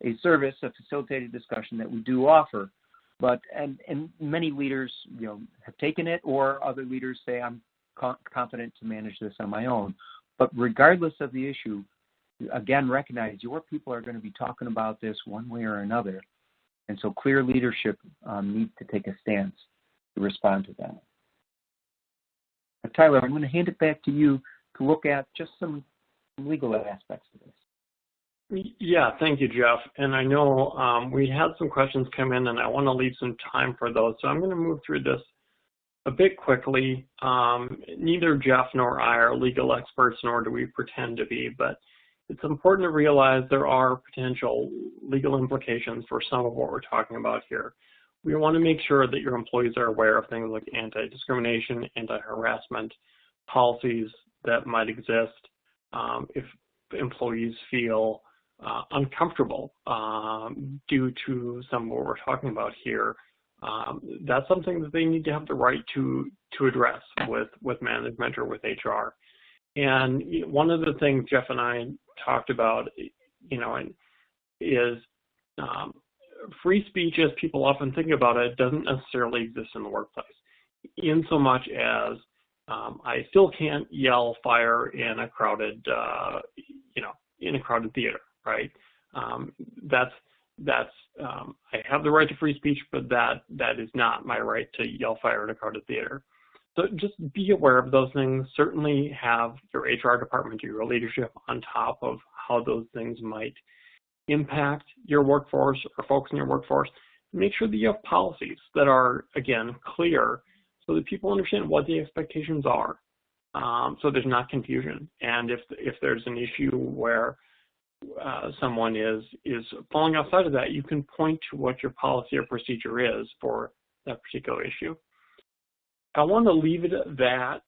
a service, a facilitated discussion that we do offer. But and many leaders have taken it, or other leaders say, I'm confident to manage this on my own. But regardless of the issue, again, recognize your people are going to be talking about this one way or another. And so clear leadership needs to take a stance to respond to that. Tyler, I'm going to hand it back to you to look at just some legal aspects of this. Yeah, thank you, Jeff. And I know we had some questions come in, and I want to leave some time for those. So I'm going to move through this a bit quickly. Neither Jeff nor I are legal experts, nor do we pretend to be, but it's important to realize there are potential legal implications for some of what we're talking about here. We want to make sure that your employees are aware of things like anti-discrimination, anti-harassment policies that might exist if employees feel uncomfortable due to some of what we're talking about here. That's something that they need to have the right to address with management or with HR. And one of the things Jeff and I talked about, is free speech, as people often think about it, doesn't necessarily exist in the workplace, in so much as I still can't yell fire in a crowded, in a crowded theater, right? I have the right to free speech, but that is not my right to yell fire in a crowded theater. So just be aware of those things. Certainly have your HR department or your leadership on top of how those things might impact your workforce or folks in your workforce. Make sure that you have policies that are, again, clear so that people understand what the expectations are, so there's not confusion. And if there's an issue where someone is falling outside of that, you can point to what your policy or procedure is for that particular issue. I want to leave it at that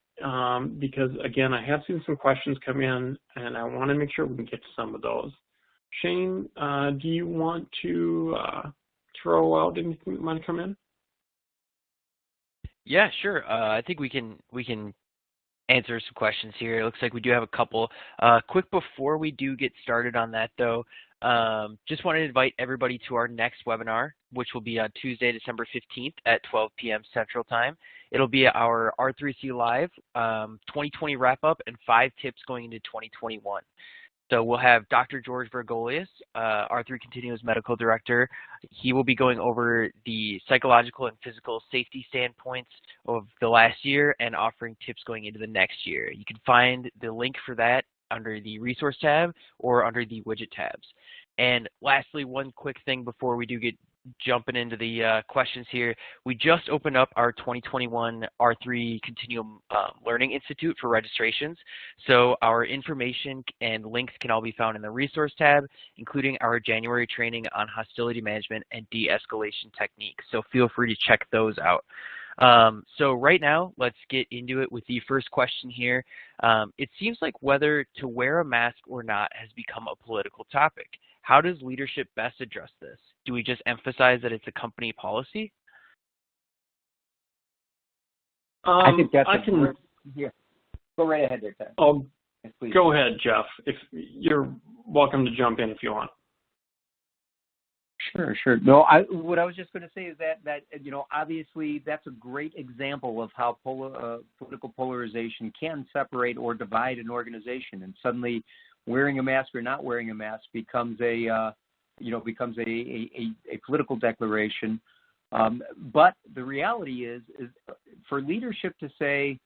because, again, I have seen some questions come in, and I want to make sure we can get to some of those. Shane, do you want to throw out anything that might come in? Yeah, sure. I think we can answer some questions here. It looks like we do have a couple. Quick before we do get started on that, though, just wanted to invite everybody to our next webinar, which will be on Tuesday, December 15th at 12 p.m. Central Time. It'll be our R3C Live 2020 wrap-up and 5 tips going into 2021. So we'll have Dr. George Vergolius, R3 Continuum's medical director. He will be going over the psychological and physical safety standpoints of the last year and offering tips going into the next year. You can find the link for that under the resource tab or under the widget tabs. And lastly, one quick thing before we do get jumping into the questions here. We just opened up our 2021 R3 Continuum Learning Institute for registrations. So our information and links can all be found in the resource tab, including our January training on hostility management and de-escalation techniques. So feel free to check those out. So right now, let's get into it with the first question here. It seems like whether to wear a mask or not has become a political topic. How does leadership best address this? Do we just emphasize that it's a company policy? I think that's yeah. Go right ahead there, Ted. Oh, yes, please. Go ahead, Jeff. If you're welcome to jump in if you want. Sure. No, what I was just going to say is that obviously that's a great example of how political polarization can separate or divide an organization, and suddenly wearing a mask or not wearing a mask becomes a political declaration. But the reality is for leadership to say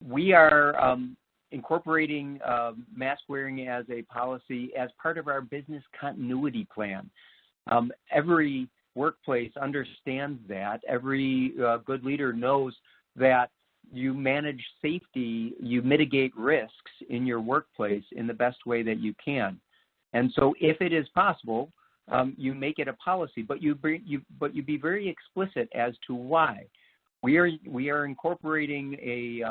we are incorporating mask wearing as a policy as part of our business continuity plan. Every workplace understands that. Every good leader knows that you manage safety, you mitigate risks in your workplace in the best way that you can. And so if it is possible, you make it a policy, but you be very explicit as to why. We are incorporating a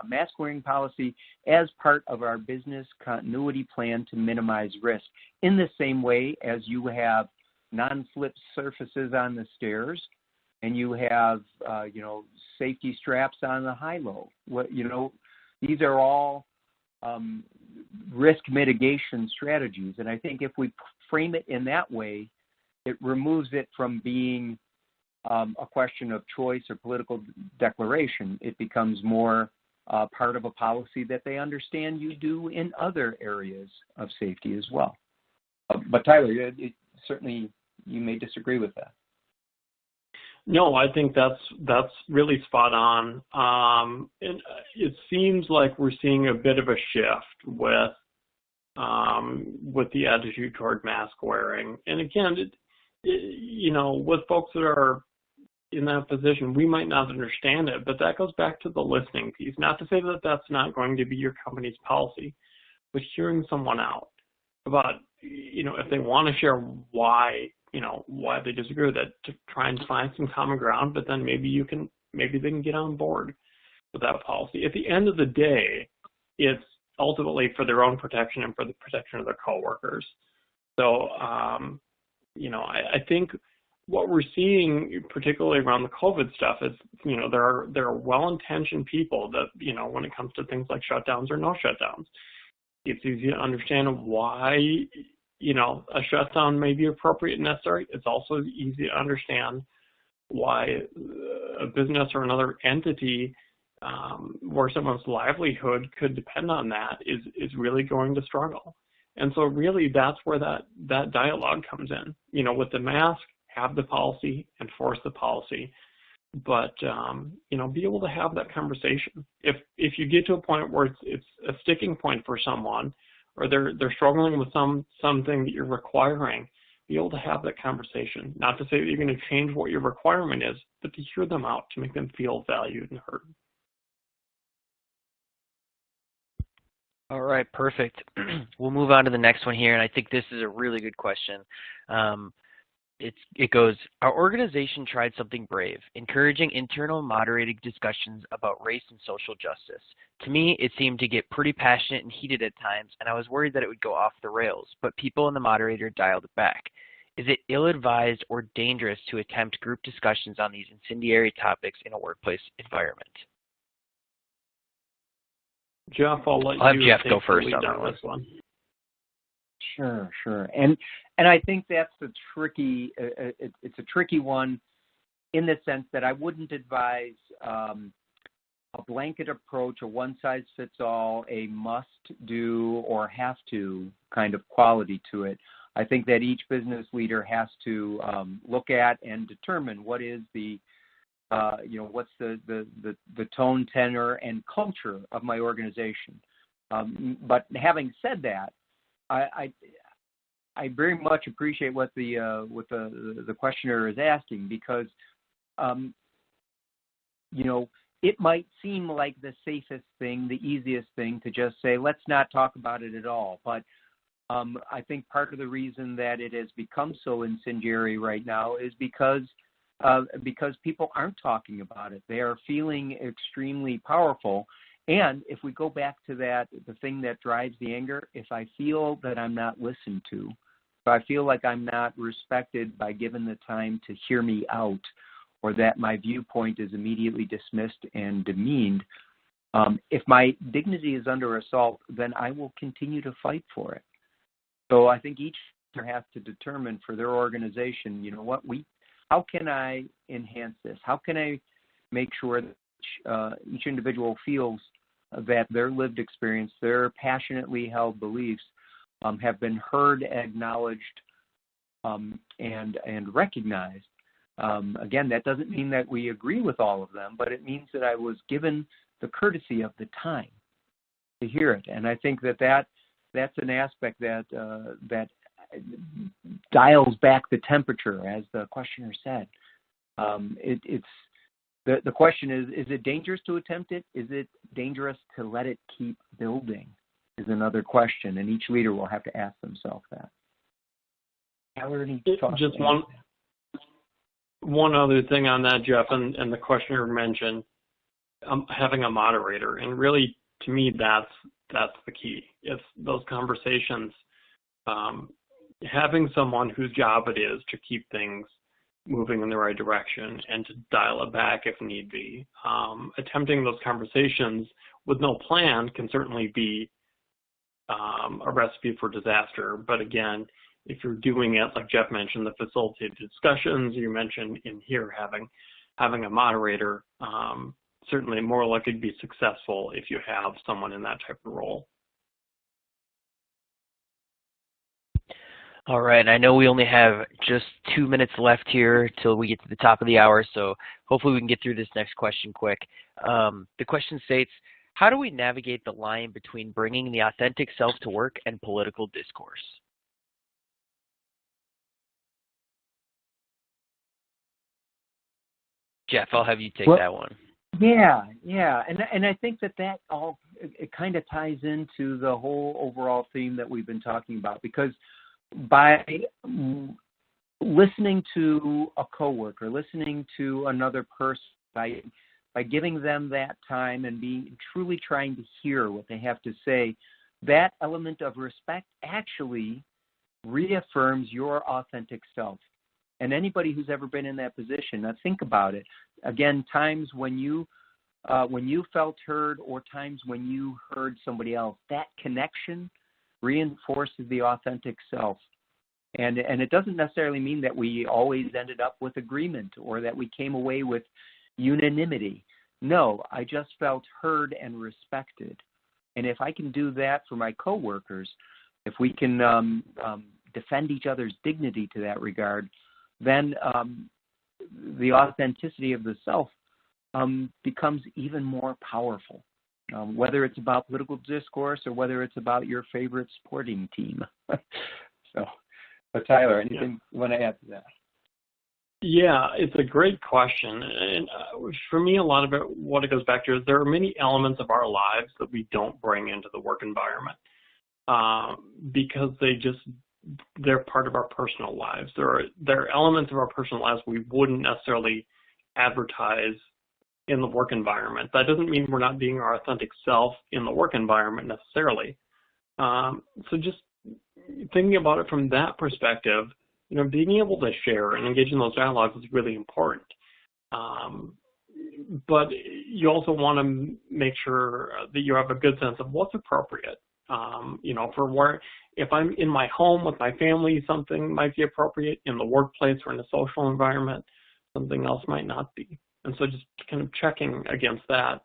mask wearing policy as part of our business continuity plan to minimize risk, in the same way as you have non-slip surfaces on the stairs and you have safety straps on the high-low. These are all risk mitigation strategies, and I think if we frame it in that way, it removes it from being a question of choice or political declaration. It becomes more part of a policy that they understand you do in other areas of safety as well. But Tyler, certainly you may disagree with that. No, I think that's really spot on. And it seems like we're seeing a bit of a shift with the attitude toward mask wearing. And again, with folks that are in that position, we might not understand it, but that goes back to the listening piece. Not to say that that's not going to be your company's policy, but hearing someone out about, if they want to share why they disagree with it, to try and find some common ground, but then maybe they can get on board with that policy. At the end of the day, it's ultimately for their own protection and for the protection of their coworkers. So, I think what we're seeing, particularly around the COVID stuff, is, there are well-intentioned people that, when it comes to things like shutdowns or no shutdowns, it's easy to understand why, a shutdown may be appropriate and necessary. It's also easy to understand why a business or another entity where someone's livelihood could depend on that is really going to struggle. And so really that's where that dialogue comes in. With the mask, have the policy, enforce the policy, but be able to have that conversation. If you get to a point where it's a sticking point for someone, or they're struggling with something that you're requiring, be able to have that conversation. Not to say that you're going to change what your requirement is, but to hear them out, to make them feel valued and heard. All right, perfect. We'll move on to the next one here, and I think this is a really good question. It goes, our organization tried something brave, encouraging internal moderated discussions about race and social justice. To me, it seemed to get pretty passionate and heated at times, and I was worried that it would go off the rails, but people in the moderator dialed it back. Is it ill-advised or dangerous to attempt group discussions on these incendiary topics in a workplace environment? Jeff, I'll have Jeff go first on that one. Sure. And I think that's it's a tricky one in the sense that I wouldn't advise a blanket approach, a one-size-fits-all, a must-do or have-to kind of quality to it. I think that each business leader has to look at and determine what is the what's the tone, tenor, and culture of my organization. But having said that, I very much appreciate what the questioner is asking, because it might seem like the safest thing, the easiest thing to just say, let's not talk about it at all. But I think part of the reason that it has become so incendiary right now is because people aren't talking about it. They are feeling extremely powerful. And if we go back to that, the thing that drives the anger, if I feel that I'm not listened to, if I feel like I'm not respected by given the time to hear me out, or that my viewpoint is immediately dismissed and demeaned, if my dignity is under assault, then I will continue to fight for it. So I think each has to determine for their organization, how can I enhance this? How can I make sure that each individual feels that their lived experience, their passionately held beliefs have been heard, acknowledged, and recognized? Again, that doesn't mean that we agree with all of them, but it means that I was given the courtesy of the time to hear it. And I think that's an aspect that dials back the temperature, as the questioner said. The question is it dangerous to attempt it? Is it dangerous to let it keep building? Is another question, and each leader will have to ask themselves that. Just one other thing on that, Jeff, and the questioner mentioned having a moderator, and really, to me, that's the key. It's those conversations, having someone whose job it is to keep things moving in the right direction and to dial it back if need be. Attempting those conversations with no plan can certainly be a recipe for disaster. But again, if you're doing it, like Jeff mentioned, the facilitated discussions, you mentioned in here having a moderator, certainly more likely to be successful if you have someone in that type of role. All right, I know we only have just 2 minutes left here till we get to the top of the hour, so hopefully we can get through this next question quick. The question states, how do we navigate the line between bringing the authentic self to work and political discourse? Jeff, I'll have you take that one. Yeah, and I think that all it kind of ties into the whole overall theme that we've been talking about, because by listening to a coworker, listening to another person, by giving them that time and truly trying to hear what they have to say, that element of respect actually reaffirms your authentic self. And anybody who's ever been in that position, now think about it. Again, times when you felt heard, or times when you heard somebody else, that connection reinforces the authentic self. And it doesn't necessarily mean that we always ended up with agreement or that we came away with unanimity. No, I just felt heard and respected. And if I can do that for my coworkers, if we can defend each other's dignity to that regard, then the authenticity of the self becomes even more powerful, whether it's about political discourse or whether it's about your favorite sporting team. So, but Tyler, anything you want to add to that? Yeah, it's a great question. And for me, a lot of it, what it goes back to is there are many elements of our lives that we don't bring into the work environment because they're part of our personal lives. There are elements of our personal lives we wouldn't necessarily advertise in the work environment. That doesn't mean we're not being our authentic self in the work environment necessarily. So just thinking about it from that perspective, being able to share and engage in those dialogues is really important. But you also want to make sure that you have a good sense of what's appropriate. For where, if I'm in my home with my family, something might be appropriate. In the workplace or in a social environment, something else might not be. And so just kind of checking against that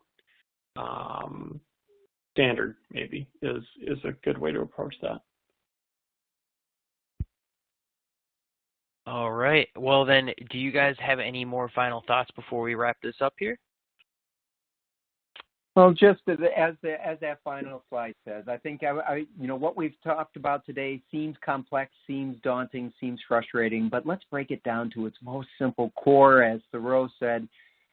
standard maybe is a good way to approach that. All right. Well, then, do you guys have any more final thoughts before we wrap this up here? Well, just as that final slide says, I think what we've talked about today seems complex, seems daunting, seems frustrating, but let's break it down to its most simple core. As Thoreau said,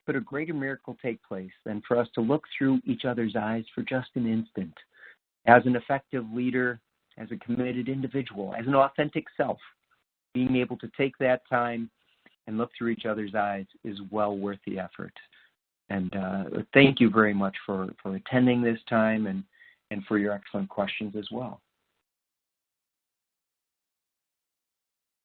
could a greater miracle take place than for us to look through each other's eyes for just an instant? As an effective leader, as a committed individual, as an authentic self, being able to take that time and look through each other's eyes is well worth the effort. And thank you very much for attending this time and for your excellent questions as well.